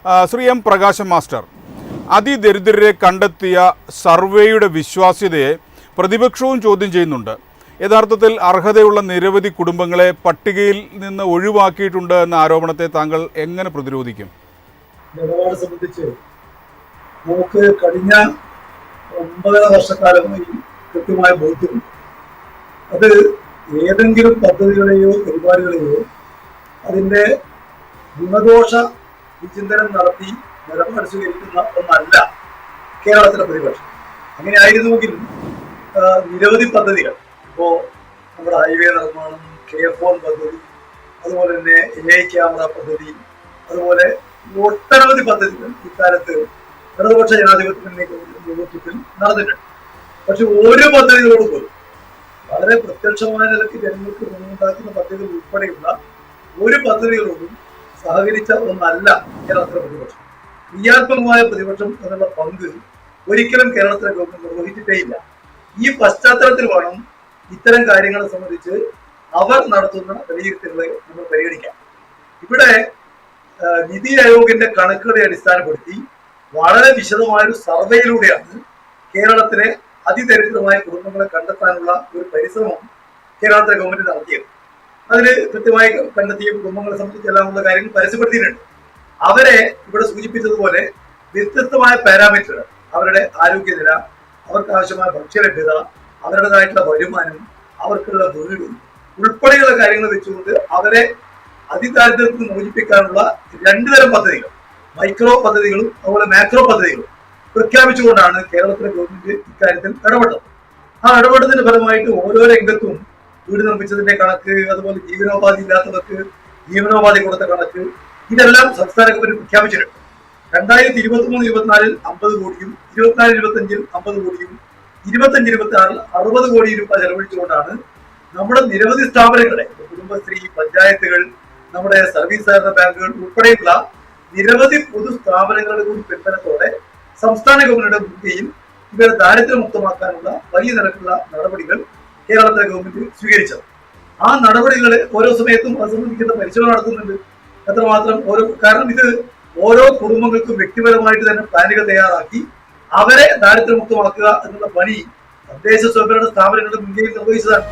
Shri M പ്രകാശം master, അതിദരിദ്രരെ കണ്ടെത്തിയ സർവേയുടെ വിശ്വാസ്യതയെ പ്രതിപക്ഷവും ചോദ്യം ചെയ്യുന്നുണ്ട്. യഥാർത്ഥത്തിൽ അർഹതയുള്ള നിരവധി കുടുംബങ്ങളെ പട്ടികയിൽ നിന്ന് ഒഴിവാക്കിയിട്ടുണ്ട് എന്ന ആരോപണത്തെ താങ്കൾ എങ്ങനെ പ്രതിരോധിക്കും? നിലപാട് സംബന്ധിച്ച് നമുക്ക് കഴിഞ്ഞ 9 വർഷക്കാലമായി കൃത്യമായ ബോധ്യമുണ്ട്. അത് ഏതെങ്കിലും പദ്ധതികളെയോ പരിപാടികളെയോ അതിൻ്റെ ഗുണദോഷ വിചിന്തനം നടത്തി നിലപാട് സ്വീകരിക്കുന്ന ഒന്നല്ല കേരളത്തിലെ പ്രതിപക്ഷം. അങ്ങനെ ആയിരുന്നുവെങ്കിൽ നിരവധി പദ്ധതികൾ, ഇപ്പോൾ നമ്മുടെ ഹൈവേ നിർമ്മാണം, KFON പദ്ധതി, അതുപോലെ തന്നെ AI ക്യാമറ പദ്ധതി, അതുപോലെ ഒട്ടനവധി പദ്ധതികൾ ഇക്കാലത്ത് ഇടതുപക്ഷ ജനാധിപത്യ നേതൃത്വത്തിൽ നടന്നിട്ടുണ്ട്. പക്ഷെ ഓരോ പദ്ധതികളോട് പോലും വളരെ പ്രത്യക്ഷമായ നിലയ്ക്ക് ജനങ്ങൾക്ക് ഗുണമുണ്ടാക്കുന്ന പദ്ധതികൾ ഉൾപ്പെടെയുള്ള ഒരു പദ്ധതികളോടും സഹകരിച്ച ഒന്നല്ല കേരളത്തിലെ പ്രതിപക്ഷം. ക്രിയാത്മകമായ പ്രതിപക്ഷം എന്നുള്ള പങ്ക് ഒരിക്കലും കേരളത്തിലെ ഗവൺമെന്റ് നിർവഹിച്ചിട്ടേയില്ല. ഈ പശ്ചാത്തലത്തിൽ വേണം ഇത്തരം കാര്യങ്ങളെ സംബന്ധിച്ച് അവർ നടത്തുന്ന വിലയിരുത്തലുകളെ നമ്മൾ പരിഗണിക്കാം. ഇവിടെ നിതി ആയോഗിന്റെ കണക്കുകളെ അടിസ്ഥാനപ്പെടുത്തി വളരെ വിശദമായൊരു സർവേയിലൂടെയാണ് കേരളത്തിലെ അതിദരിദ്രമായ കുടുംബങ്ങളെ കണ്ടെത്താനുള്ള ഒരു പരിശ്രമം കേരളത്തിലെ ഗവൺമെന്റ് നടത്തിയത്. അതിൽ കൃത്യമായി കണ്ടെത്തിയ കുടുംബങ്ങളെ സംബന്ധിച്ചെല്ലാമുള്ള കാര്യങ്ങൾ പരസ്യപ്പെടുത്തിയിട്ടുണ്ട്. അവരെ ഇവിടെ സൂചിപ്പിച്ചതുപോലെ വ്യത്യസ്തമായ പാരാമീറ്ററുകൾ, അവരുടെ ആരോഗ്യനില, അവർക്ക് ആവശ്യമായ ഭക്ഷ്യലഭ്യത, അവരുടേതായിട്ടുള്ള വരുമാനം, അവർക്കുള്ള വീട് ഉൾപ്പെടെയുള്ള കാര്യങ്ങൾ വെച്ചുകൊണ്ട് അവരെ അതിദാരിദ്ര്യത്തിൽ നിന്ന് മോചിപ്പിക്കാനുള്ള 2 തരം പദ്ധതികൾ, മൈക്രോ പദ്ധതികളും അതുപോലെ മാക്രോ പദ്ധതികളും പ്രഖ്യാപിച്ചുകൊണ്ടാണ് കേരളത്തിലെ ഗവൺമെന്റ് ഇക്കാര്യത്തിൽ ഇടപെട്ടത്. ആ ഇടപെട്ടതിന്റെ ഫലമായിട്ട് ഓരോ രംഗത്തും വീട് നിർമ്മിച്ചതിന്റെ കണക്ക്, അതുപോലെ ജീവനോപാധി ഇല്ലാത്തവർക്ക് ജീവനോപാധി കൊടുത്ത കണക്ക്, ഇതെല്ലാം സംസ്ഥാന ഗവൺമെന്റ് പ്രഖ്യാപിച്ചിട്ടുണ്ട്. 2023-24 50 കോടിയും 24-25 50 കോടിയും 25-26 60 കോടി രൂപ ചെലവഴിച്ചുകൊണ്ടാണ് നമ്മുടെ നിരവധി സ്ഥാപനങ്ങളെ, കുടുംബശ്രീ, പഞ്ചായത്തുകൾ, നമ്മുടെ സർവീസ് സഹകരണ ബാങ്കുകൾ ഉൾപ്പെടെയുള്ള നിരവധി പൊതു സ്ഥാപനങ്ങളുടെ കൂടി പിന്തുണത്തോടെ സംസ്ഥാന ഗവൺമെന്റിന്റെ മുൻകൈയിൽ ഇവരെ ദാരിദ്ര്യമുക്തമാക്കാനുള്ള വലിയ നിരക്കുള്ള നടപടികൾ കേരളത്തിലെ ഗവൺമെന്റ് സ്വീകരിച്ചത്. ആ നടപടികളെ ഓരോ സമയത്തും അത് സംബന്ധിക്കുന്ന പരിശോധന നടത്തുന്നുണ്ട്. എത്രമാത്രം കാരണം ഇത് ഓരോ കുടുംബങ്ങൾക്കും വ്യക്തിപരമായിട്ട് തന്നെ പ്ലാനുകൾ തയ്യാറാക്കി അവരെ ദാരിദ്ര്യമുക്തമാക്കുക എന്നുള്ള പണി തദ്ദേശ സ്വയംഭരണ സ്ഥാപനങ്ങളുടെ മുൻകൈയിൽ നിർവഹിച്ചതാണ്.